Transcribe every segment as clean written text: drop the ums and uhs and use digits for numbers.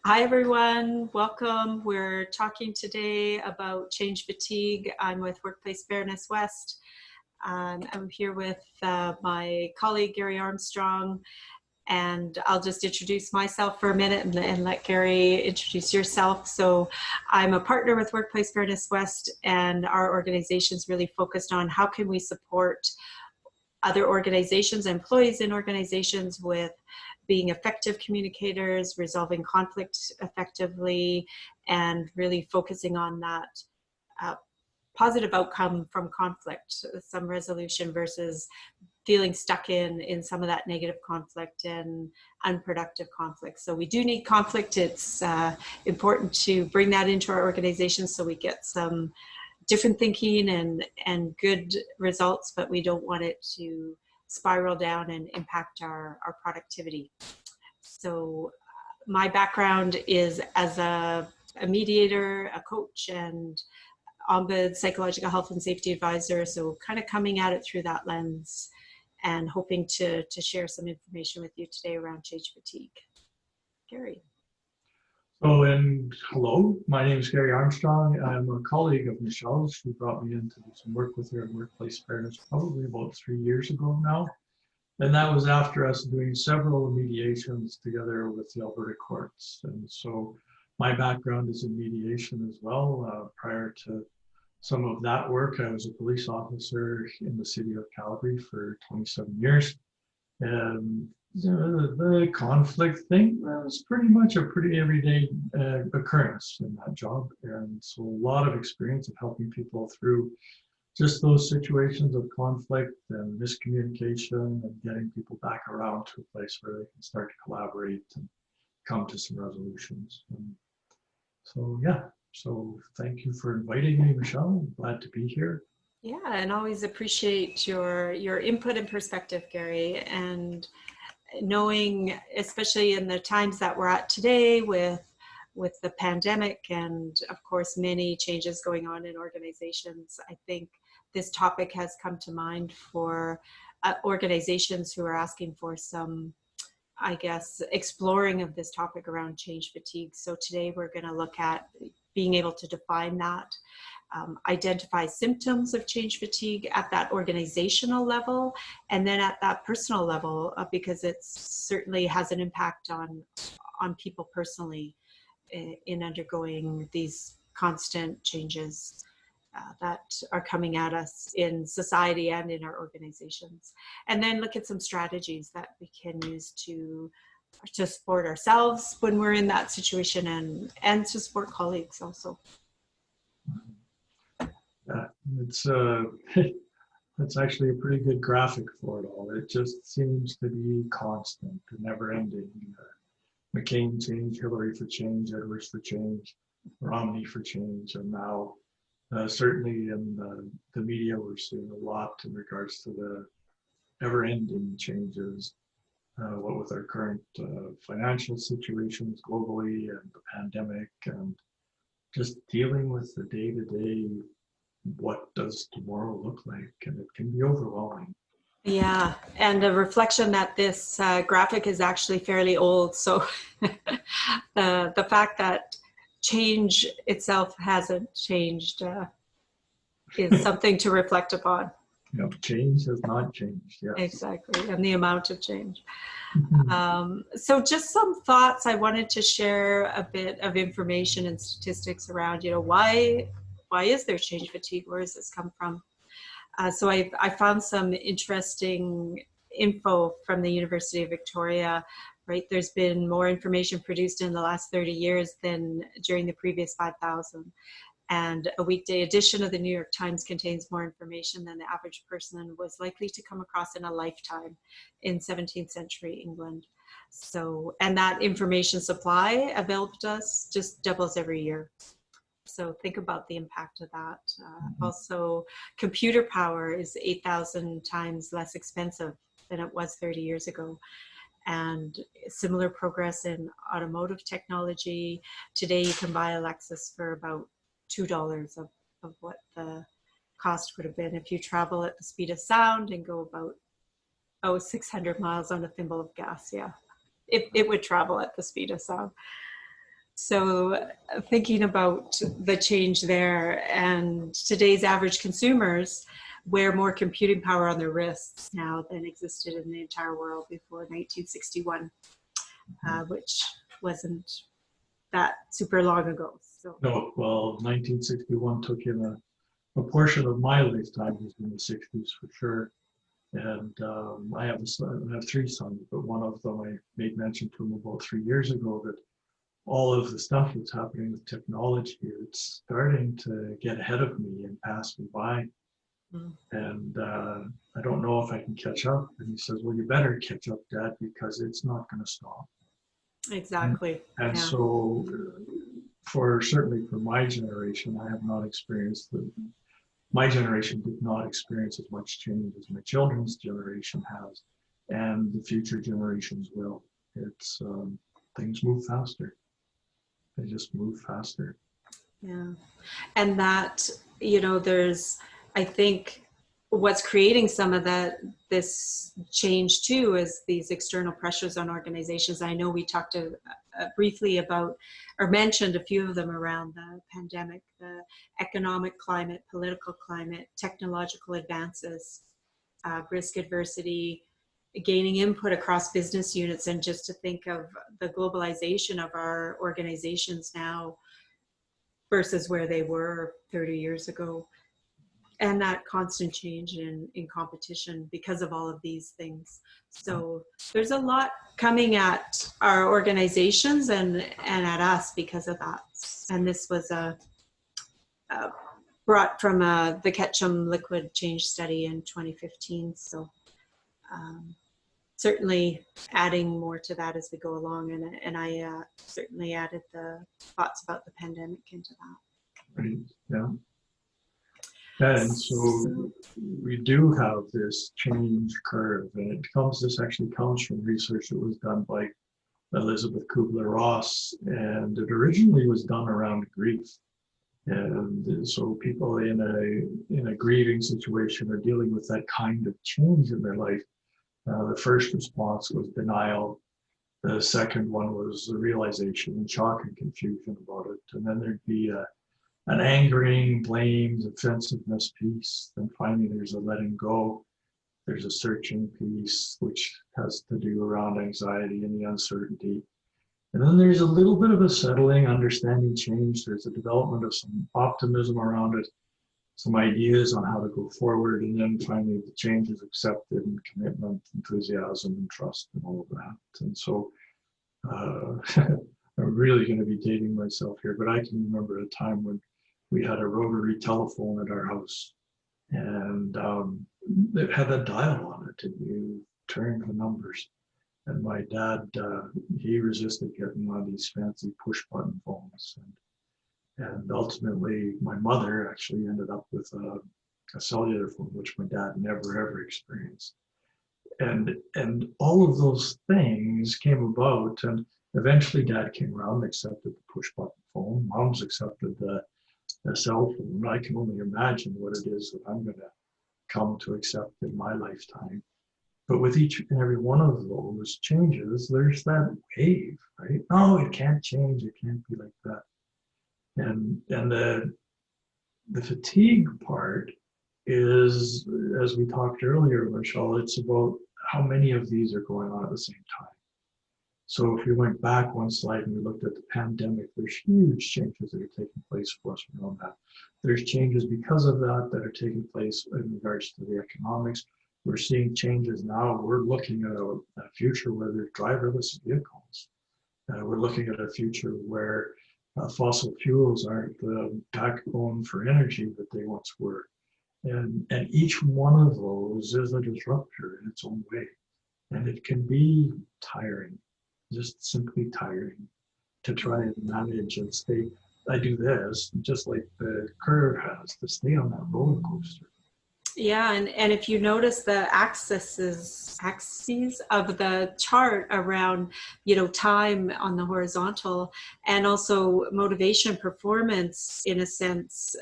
Hi everyone, welcome. We're talking today about change fatigue. I'm with Workplace Fairness West. I'm here with my colleague Gary Armstrong, and I'll just introduce myself for a minute and let Gary introduce yourself. So I'm a partner with Workplace Fairness West, and our organization is really focused on how can we support other organizations, employees in organizations with being effective communicators, resolving conflict effectively, and really focusing on that positive outcome from conflict, some resolution versus feeling stuck in some of that negative conflict and unproductive conflict. So we do need conflict. It's important to bring that into our organization so we get some different thinking and good results, but we don't want it to spiral down and impact our productivity. So my background is as a mediator, a coach, and ombud, psychological health and safety advisor. So kind of coming at it through that lens and hoping to share some information with you today around change fatigue. Gary. Hello, my name is Gary Armstrong. I'm a colleague of Michelle's. She brought me in to do some work with her in Workplace Fairness probably about 3 years ago now. And that was after us doing several mediations together with the Alberta courts. And so my background is in mediation as well. Prior to some of that work, I was a police officer in the city of Calgary for 27 years. And the conflict thing was pretty much a pretty everyday occurrence in that job. And so a lot of experience of helping people through just those situations of conflict and miscommunication and getting people back around to a place where they can start to collaborate and come to some resolutions. And so, yeah, so thank you for inviting me, Michelle. I'm glad to be here. Yeah, and always appreciate your input and perspective, Gary, and knowing, especially in the times that we're at today with the pandemic and of course many changes going on in organizations, I think this topic has come to mind for organizations who are asking for some, I guess, exploring of this topic around change fatigue. So today we're going to look at being able to define that, identify symptoms of change fatigue at that organizational level, and then at that personal level, because it certainly has an impact on people personally in undergoing these constant changes that are coming at us in society and in our organizations. And then look at some strategies that we can use to support ourselves when we're in that situation and to support colleagues also. It's that's actually a pretty good graphic for it all. It just seems to be constant, never ending. McCain change, Hillary for change, Edwards for change, Romney for change, and now certainly in the media we're seeing a lot in regards to the ever-ending changes. What with our current financial situations globally and the pandemic, and just dealing with the day-to-day, what does tomorrow look like? And it can be overwhelming. Yeah, and a reflection that this graphic is actually fairly old. So the fact that change itself hasn't changed is something to reflect upon. Yep, change has not changed. Yes. Exactly, and the amount of change. So just some thoughts. I wanted to share a bit of information and statistics around, why is there change fatigue? Where does this come from? So I found some interesting info from the University of Victoria, right? There's been more information produced in the last 30 years than during the previous 5,000. And a weekday edition of the New York Times contains more information than the average person was likely to come across in a lifetime in 17th century England. So, and that information supply available to us just doubles every year. So think about the impact of that. Also, computer power is 8,000 times less expensive than it was 30 years ago. And similar progress in automotive technology. Today you can buy a Lexus for about $2 of what the cost would have been if you travel at the speed of sound and go about 600 miles on a thimble of gas. Yeah, it would travel at the speed of sound. So thinking about the change there, and today's average consumers wear more computing power on their wrists now than existed in the entire world before 1961, which wasn't that super long ago. So No, well, 1961 took in a portion of my lifetime was in the 60s for sure. And I have a son, I have three sons, but one of them I made mention to him about 3 years ago that all of the stuff that's happening with technology, it's starting to get ahead of me and pass me by. And I don't know if I can catch up. And he says, well, you better catch up, Dad, because it's not going to stop. exactly. And Yeah. so certainly for my generation, I have not experienced my generation did not experience as much change as my children's generation has, and the future generations will. It's things move faster. They just move faster. Yeah. And that, there's, I think what's creating some of this change too is these external pressures on organizations. I know we talked briefly about, or mentioned a few of them around the pandemic, the economic climate, political climate, technological advances, risk adversity, gaining input across business units, and just to think of the globalization of our organizations now versus where they were 30 years ago, and that constant change in competition because of all of these things. So there's a lot coming at our organizations and at us because of that. And this was brought from the Ketchum liquid change study in 2015. So certainly adding more to that as we go along. And I certainly added the thoughts about the pandemic into that. Right. Yeah. And so we do have this change curve, and this actually comes from research that was done by Elizabeth Kubler-Ross, and it originally was done around grief. And so people in a grieving situation are dealing with that kind of change in their life. The first response was denial. The second one was the realization and shock and confusion about it. And then there'd be an angering, blame, defensiveness piece. Then finally there's a letting go. There's a searching piece, which has to do around anxiety and the uncertainty. And then there's a little bit of a settling, understanding change. There's a development of some optimism around it, some ideas on how to go forward. And then finally the change is accepted, and commitment, enthusiasm, and trust, and all of that. And so I'm really going to be dating myself here, but I can remember a time when we had a rotary telephone at our house, and it had a dial on it, and you turned the numbers. And my dad, he resisted getting one of these fancy push button phones. And ultimately, my mother actually ended up with a cellular phone, which my dad never, ever experienced. And all of those things came about, and eventually Dad came around and accepted the push button phone. Mom's accepted the cell phone. I can only imagine what it is that I'm going to come to accept in my lifetime. But with each and every one of those changes, there's that wave, right? No, it can't change. It can't be like that. And the fatigue part is, as we talked earlier, Michelle, it's about how many of these are going on at the same time. So if we went back one slide and we looked at the pandemic, there's huge changes that are taking place for us around that. There's changes because of that are taking place in regards to the economics. We're seeing changes now. We're looking at a future where there's driverless vehicles. We're looking at a future where fossil fuels aren't the backbone for energy that they once were. And each one of those is a disruptor in its own way. And it can be tiring, just simply tiring, to try and manage and stay. I do this, just like the curve has, to stay on that roller coaster. Yeah, and if you notice the axes of the chart around, time on the horizontal, and also motivation, performance, in a sense,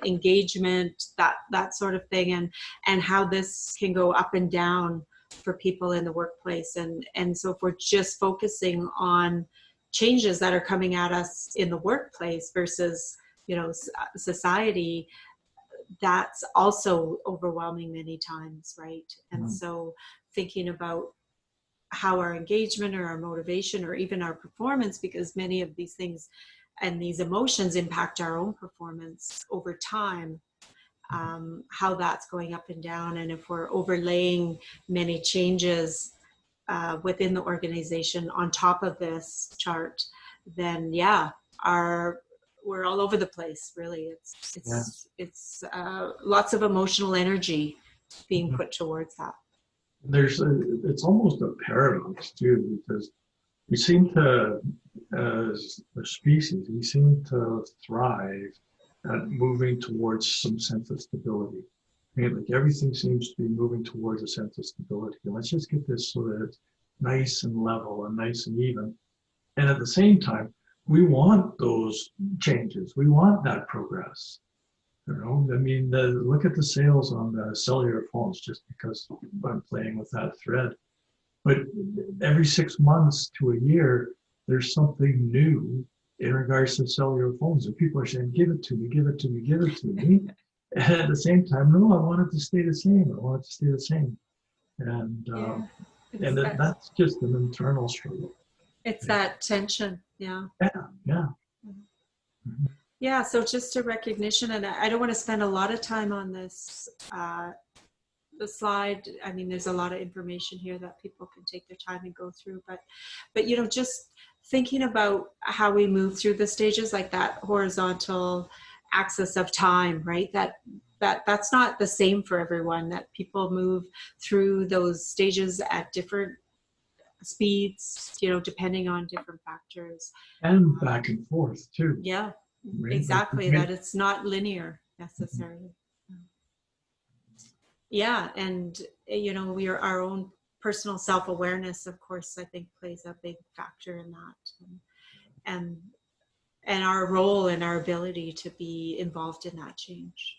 engagement, that sort of thing, and how this can go up and down for people in the workplace. And so if we're just focusing on changes that are coming at us in the workplace versus, you know, society, that's also overwhelming many times, right? And so thinking about how our engagement or our motivation or even our performance, because many of these things and these emotions impact our own performance over time, how that's going up and down. And if we're overlaying many changes within the organization on top of this chart, then yeah, we're all over the place, really. It's lots of emotional energy being put towards that. It's almost a paradox too, because we seem to, as a species, we seem to thrive at moving towards some sense of stability. I mean, like everything seems to be moving towards a sense of stability. And let's just get this so that it's nice and level and nice and even. And at the same time, we want those changes. We want that progress. You know, I mean, look at the sales on the cellular phones, just because I'm playing with that thread. But every 6 months to a year, there's something new in regards to cellular phones. And people are saying, give it to me, give it to me, give it to me. And at the same time, no, I want it to stay the same. I want it to stay the same. And that's just an internal struggle. It's that tension. Yeah. Yeah. Mm-hmm. Yeah, so just a recognition, and I don't want to spend a lot of time on this, the slide. I mean, there's a lot of information here that people can take their time and go through, but you know, just thinking about how we move through the stages, like that horizontal axis of time, right? That's not the same for everyone, that people move through those stages at different speeds, you know, depending on different factors. And back and forth too. Yeah. Right? Exactly, that it's not linear necessarily. Yeah, and you know, our own personal self-awareness, of course, I think plays a big factor in that, and our role and our ability to be involved in that change.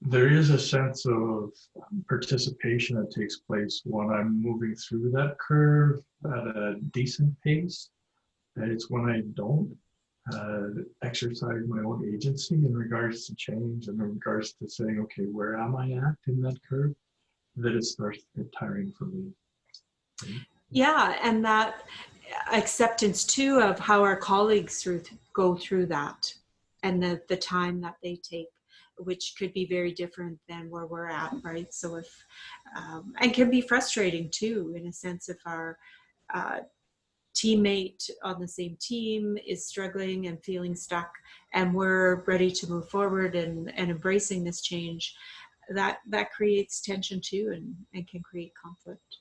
There is a sense of participation that takes place when I'm moving through that curve at a decent pace. And it's when I don't exercise my own agency in regards to change and in regards to saying, okay, where am I at in that curve, that it starts to get tiring for me. Yeah, and that acceptance too of how our colleagues go through that, and the time that they take, which could be very different than where we're at, right? So if, and can be frustrating too, in a sense, if our teammate on the same team is struggling and feeling stuck, and we're ready to move forward and embracing this change, that creates tension too, and can create conflict.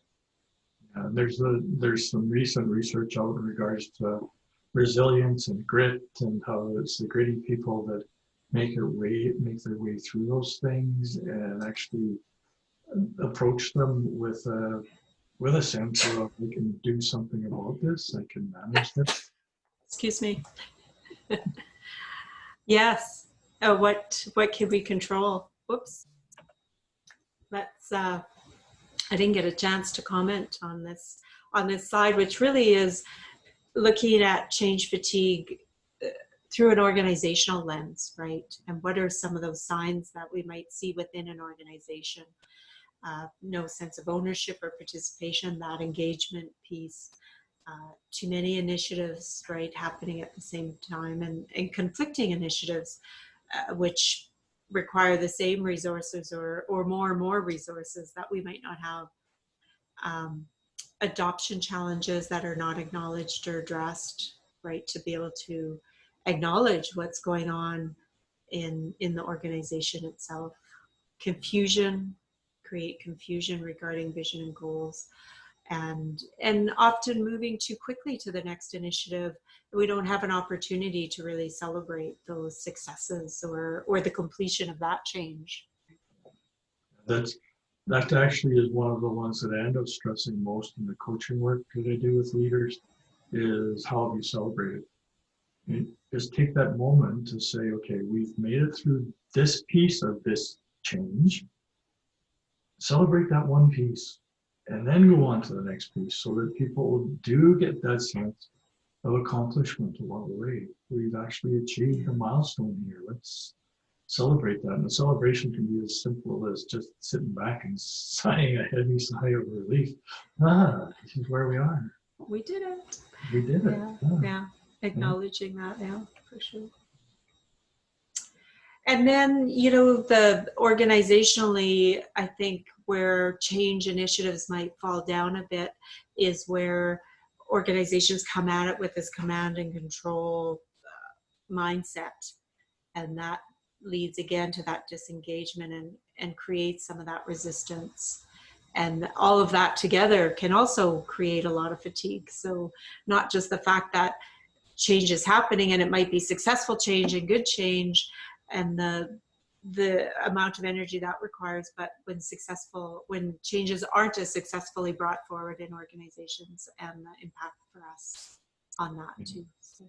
There's some recent research out in regards to resilience and grit, and how it's the gritty people that make their way through those things and actually approach them with a sense of, I can do something about this, I can manage this. Excuse me. Yes. What can we control? Whoops. Let's. I didn't get a chance to comment on this slide, which really is looking at change fatigue through an organizational lens, right? And what are some of those signs that we might see within an organization? No sense of ownership or participation, that engagement piece, too many initiatives, right, happening at the same time, and conflicting initiatives, which require the same resources or more and more resources that we might not have. Adoption challenges that are not acknowledged or addressed, right, to be able to acknowledge what's going on in the organization itself. Create confusion regarding vision and goals, and often moving too quickly to the next initiative. We don't have an opportunity to really celebrate those successes or the completion of that change. That actually is one of the ones that I end up stressing most in the coaching work that I do with leaders, is how we celebrate it. Just take that moment to say, okay, we've made it through this piece of this change. Celebrate that one piece. and then go on to the next piece so that people do get that sense of accomplishment along the way. We've actually achieved a milestone here. Let's celebrate that. And the celebration can be as simple as just sitting back and sighing a heavy sigh of relief. This is where we are. We did it. We did it. Yeah. Acknowledging that, for sure. And then, the organizationally, I think where change initiatives might fall down a bit is where organizations come at it with this command and control mindset. And that leads again to that disengagement and creates some of that resistance. And all of that together can also create a lot of fatigue. So not just the fact that change is happening and it might be successful change and good change and the amount of energy that requires, but when changes aren't as successfully brought forward in organizations, and the impact for us on that too. So.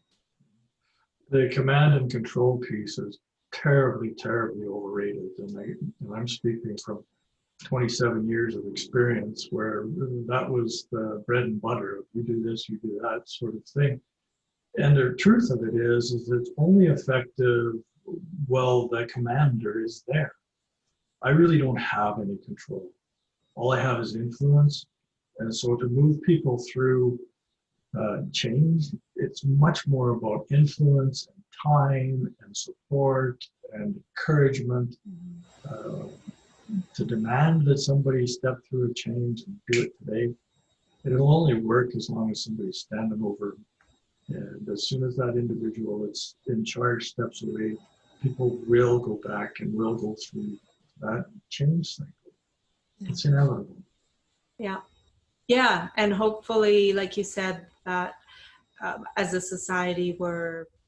The command and control piece is terribly, terribly overrated. And I'm speaking from 27 years of experience where that was the bread and butter of you do this, you do that sort of thing. And the truth of it is it's only effective while the commander is there. I really don't have any control. All I have is influence. And so to move people through change, it's much more about influence and time and support and encouragement. To demand that somebody step through a change and do it today, it'll only work as long as somebody's standing over them. And as soon as that individual that's in charge steps away, people will go back and will go through that change cycle. It's inevitable. Yeah. Yeah. And hopefully, like you said, that as a society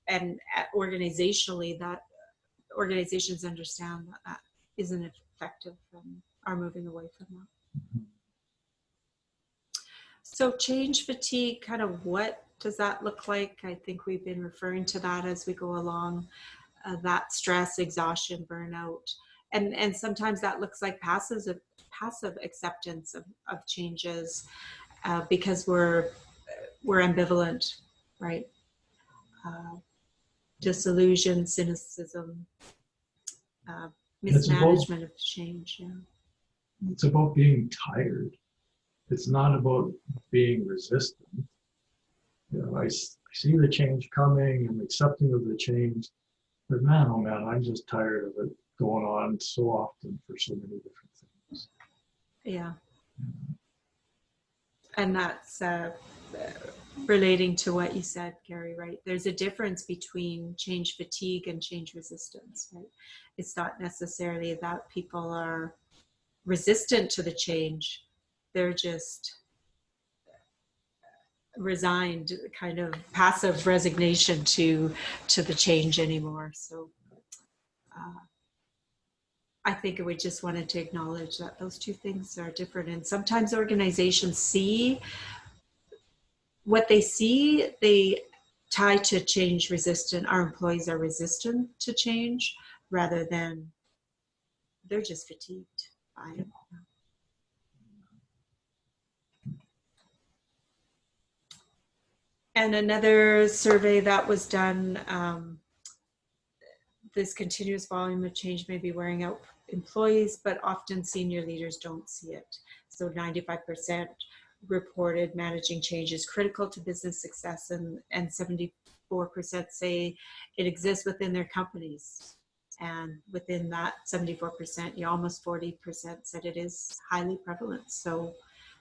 and organizationally, that organizations understand that isn't effective and are moving away from that. Mm-hmm. So change fatigue, kind of what does that look like? I think we've been referring to that as we go along, that stress, exhaustion, burnout. And sometimes that looks like passive acceptance of changes because we're ambivalent, right? Disillusion, cynicism, mismanagement of change. Yeah. It's about being tired. It's not about being resistant. I see the change coming, I'm accepting of the change, but man, oh man, I'm just tired of it going on so often for so many different things. Yeah. And that's relating to what you said, Gary, right? There's a difference between change fatigue and change resistance, right? It's not necessarily that people are resistant to the change. They're just resigned, kind of passive resignation to the change anymore. So I think we just wanted to acknowledge that those two things are different. And sometimes organizations see what they see, they tie to change resistant. Our employees are resistant to change rather than they're just fatigued by it. And another survey that was done, this continuous volume of change may be wearing out employees, but often senior leaders don't see it. So 95% reported managing change is critical to business success, and 74% say it exists within their companies. And within that 74%, almost 40% said it is highly prevalent. So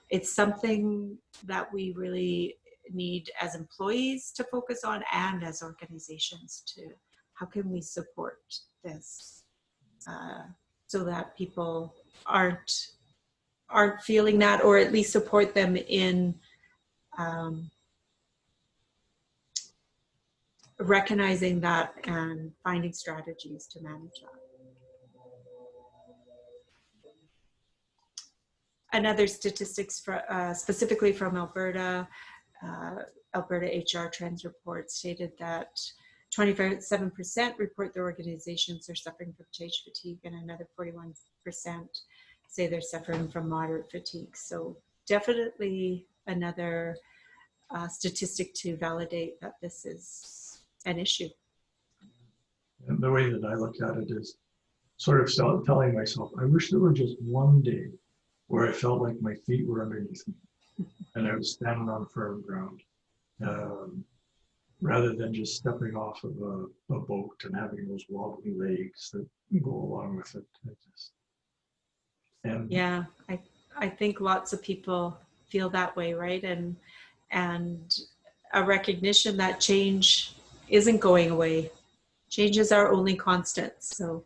it's something that we really need as employees to focus on, and as organizations to, how can we support this so that people aren't feeling that, or at least support them in recognizing that and finding strategies to manage that. Another statistics specifically from Alberta, Alberta HR Trends report stated that 27% report their organizations are suffering from change fatigue, and another 41% say they're suffering from moderate fatigue. So definitely another statistic to validate that this is an issue. And the way that I look at it is sort of telling myself, I wish there were just one day where I felt like my feet were underneath me and I was standing on firm ground, rather than just stepping off of a boat and having those wobbly legs that go along with it. Yeah, I think lots of people feel that way, right? And a recognition that change isn't going away. Change is our only constant. So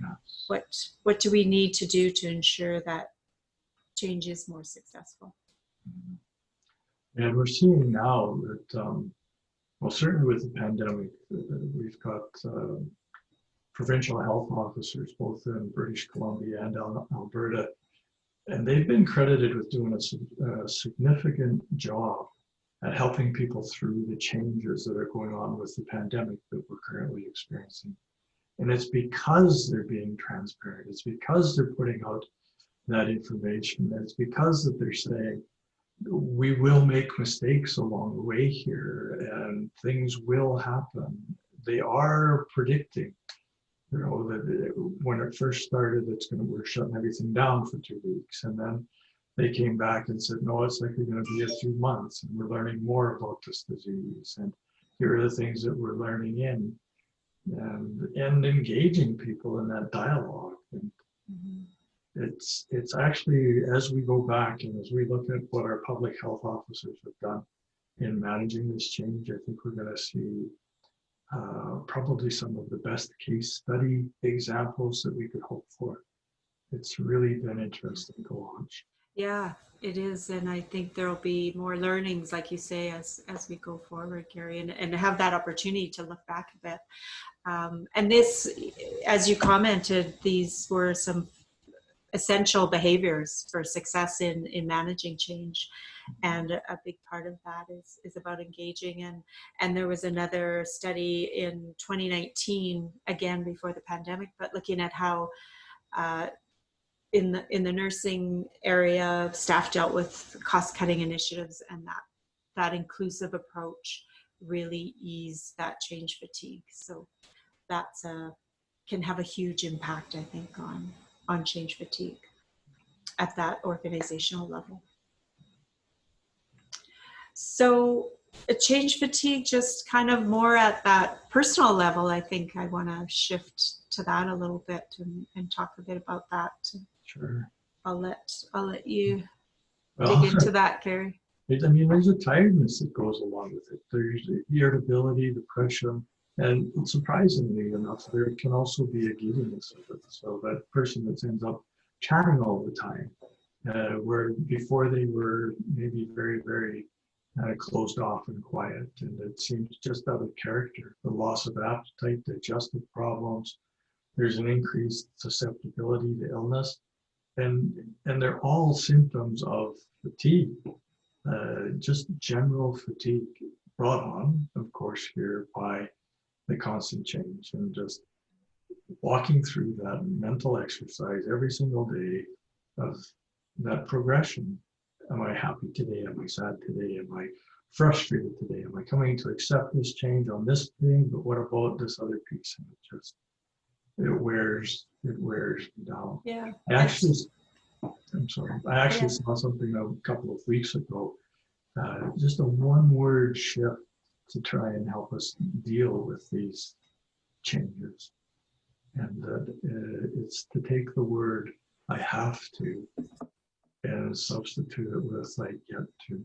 Yes. what do we need to do to ensure that change is more successful? And we're seeing now that, well, certainly with the pandemic, we've got provincial health officers, both in British Columbia and Alberta, and they've been credited with doing a significant job at helping people through the changes that are going on with the pandemic that we're currently experiencing. And it's because they're being transparent. It's because they're putting out that information. It's because that they're saying, we will make mistakes along the way here and things will happen. They are predicting, that when it first started, we're shutting everything down for 2 weeks. And then they came back and said, no, it's likely going to be a few months and we're learning more about this disease. And here are the things that we're learning in, and engaging people in that dialogue. And it's actually, as we go back and as we look at what our public health officers have done in managing this change, I think we're going to see probably some of the best case study examples that we could hope for. It's really been interesting to watch. Yeah, it is. And I think there'll be more learnings, like you say, as we go forward, Gary, and have that opportunity to look back a bit. And this, as you commented, these were some essential behaviors for success in managing change. And a big part of that is about engaging. And there was another study in 2019, again, before the pandemic, but looking at how in the nursing area, staff dealt with cost-cutting initiatives, and that inclusive approach really eased that change fatigue. So that's can have a huge impact, I think, on change fatigue at that organizational level. So a change fatigue, just kind of more at that personal level, I think I want to shift to that a little bit and talk a bit about that. Sure. I'll let you dig into that, Gary. I mean, there's a tiredness that goes along with it. There's irritability, depression, and surprisingly enough, there can also be a giddiness of it. So that person that ends up chatting all the time, where before they were maybe very, very closed off and quiet, and it seems just out of character. The loss of appetite, digestive problems, there's an increased susceptibility to illness, and they're all symptoms of fatigue, just general fatigue, brought on, of course, here by the constant change and just walking through that mental exercise every single day of that progression. Am I happy today? Am I sad today? Am I frustrated today? Am I coming to accept this change on this thing? But what about this other piece? And it wears me down. Yeah. I'm sorry. I actually saw something a couple of weeks ago, just a one-word shift to try and help us deal with these changes. And it's to take the word "I have to" and substitute it with "I get to."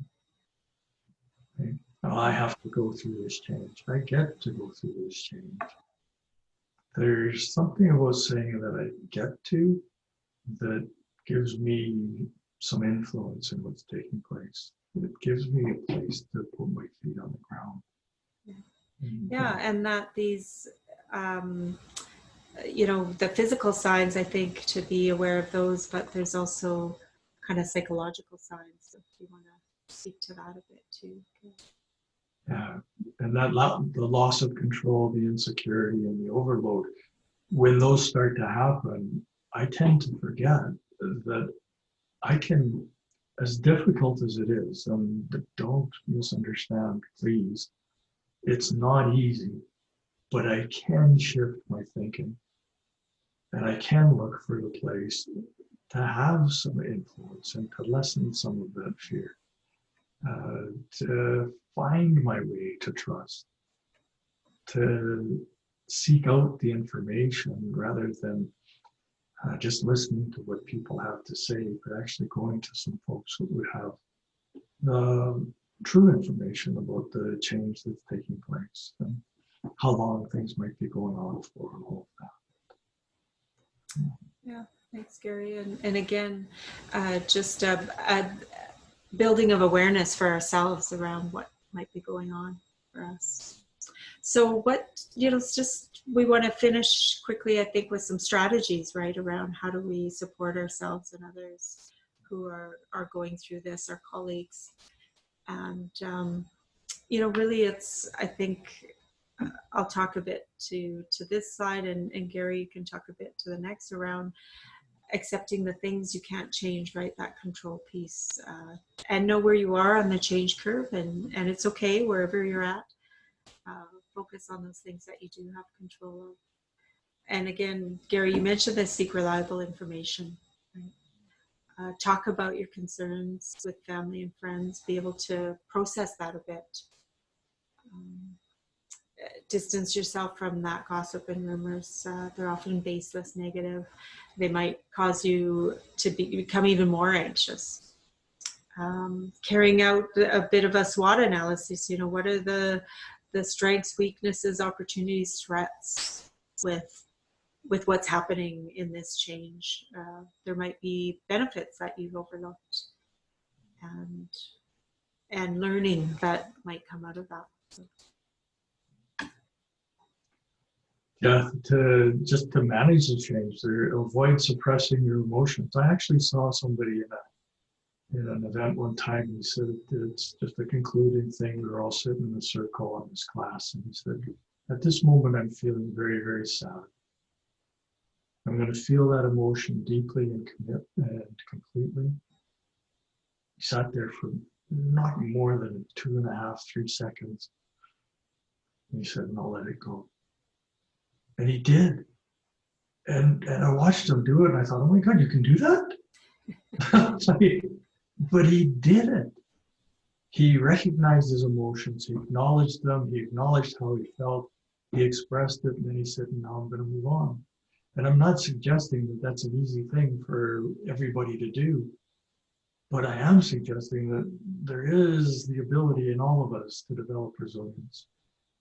Okay? Now, I have to go through this change. I get to go through this change. There's something about saying that I get to that gives me some influence in what's taking place. It gives me a place to put my feet on the ground. Yeah, and that these, the physical signs, I think, to be aware of those, but there's also kind of psychological signs. So if you want to speak to that a bit too. Yeah, and the loss of control, the insecurity, and the overload, when those start to happen, I tend to forget that I can as difficult as it is, and don't misunderstand, please, it's not easy, but I can shift my thinking and I can look for the place to have some influence and to lessen some of that fear, to find my way to trust, to seek out the information rather than just listening to what people have to say, but actually going to some folks who would have the true information about the change that's taking place and how long things might be going on for and all of that. Yeah, thanks, Gary. And again, just a building of awareness for ourselves around what might be going on for us. So what, it's just, we want to finish quickly, I think, with some strategies, right, around how do we support ourselves and others who are going through this, our colleagues. And, really it's, I think, I'll talk a bit to this side, and Gary, you can talk a bit to the next around accepting the things you can't change, right? That control piece, and know where you are on the change curve, and it's okay wherever you're at. Focus on those things that you do have control of. And again, Gary, you mentioned this: seek reliable information. Right? Talk about your concerns with family and friends. Be able to process that a bit. Distance yourself from that gossip and rumors. They're often baseless, negative. They might cause you to become even more anxious. Carrying out a bit of a SWOT analysis. What are the strengths, weaknesses, opportunities, threats with what's happening in this change? There might be benefits that you've overlooked, and learning that might come out of that. So. Yeah, to manage the change, to avoid suppressing your emotions. I actually saw somebody in an event one time. He said it's just a concluding thing. We were all sitting in a circle in this class, and he said, "At this moment, I'm feeling very, very sad. I'm going to feel that emotion deeply and commit and completely." He sat there for not more than 2.5, 3 seconds. And he said, "And I'll let it go." And he did. And I watched him do it, and I thought, "Oh my God, you can do that?" But he did it. He recognized his emotions. He acknowledged them. He acknowledged how he felt. He expressed it, and then he said, "Now I'm going to move on." And I'm not suggesting that that's an easy thing for everybody to do, but I am suggesting that there is the ability in all of us to develop resilience.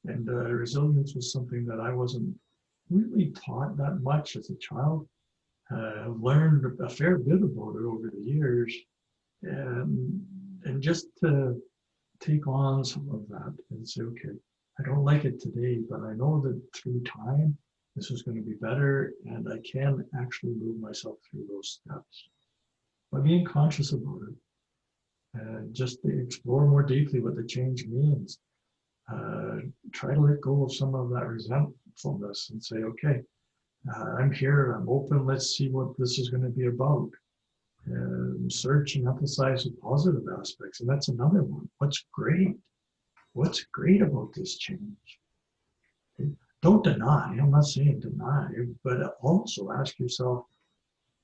And resilience was something that I wasn't really taught that much as a child. I've learned a fair bit about it over the years, and just to take on some of that and say, okay, I don't like it today, but I know that through time, this is going to be better, and I can actually move myself through those steps by being conscious about it, and just to explore more deeply what the change means. Try to let go of some of that resentfulness and say, okay, I'm here, I'm open, let's see what this is going to be about. Search and emphasize the positive aspects. And that's another one. What's great? What's great about this change? Okay? Don't deny. I'm not saying deny, but also ask yourself,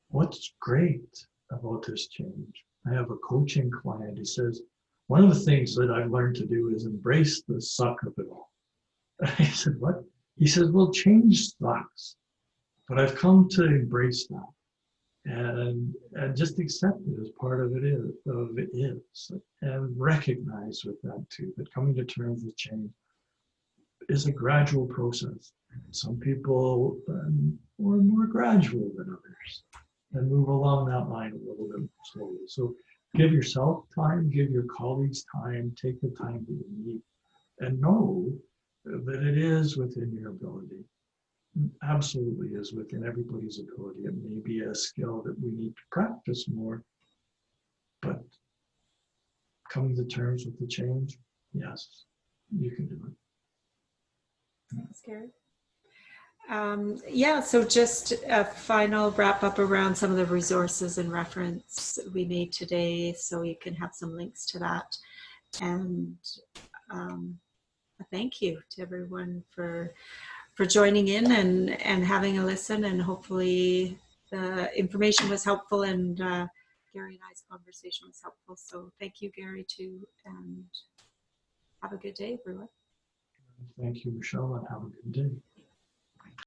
what's great about this change? I have a coaching client. He says, one of the things that I've learned to do is embrace the suck of it all. I said, what? He says, well, change sucks, but I've come to embrace that. And just accept it as part of it is, and recognize with that too, that coming to terms with change is a gradual process. Some people are more gradual than others and move along that line a little bit slowly. So give yourself time, give your colleagues time, take the time that you need, and know that it is within your ability. Absolutely is within everybody's ability. It may be a skill that we need to practice more, but coming to terms with the change, yes, you can do it. Thanks, Gary. Yeah, so just a final wrap up around some of the resources and reference we made today, so you can have some links to that. And a thank you to everyone for joining in and having a listen, and hopefully the information was helpful, and Gary and I's conversation was helpful. So thank you, Gary, too, and have a good day, everyone. Thank you, Michelle, and have a good day.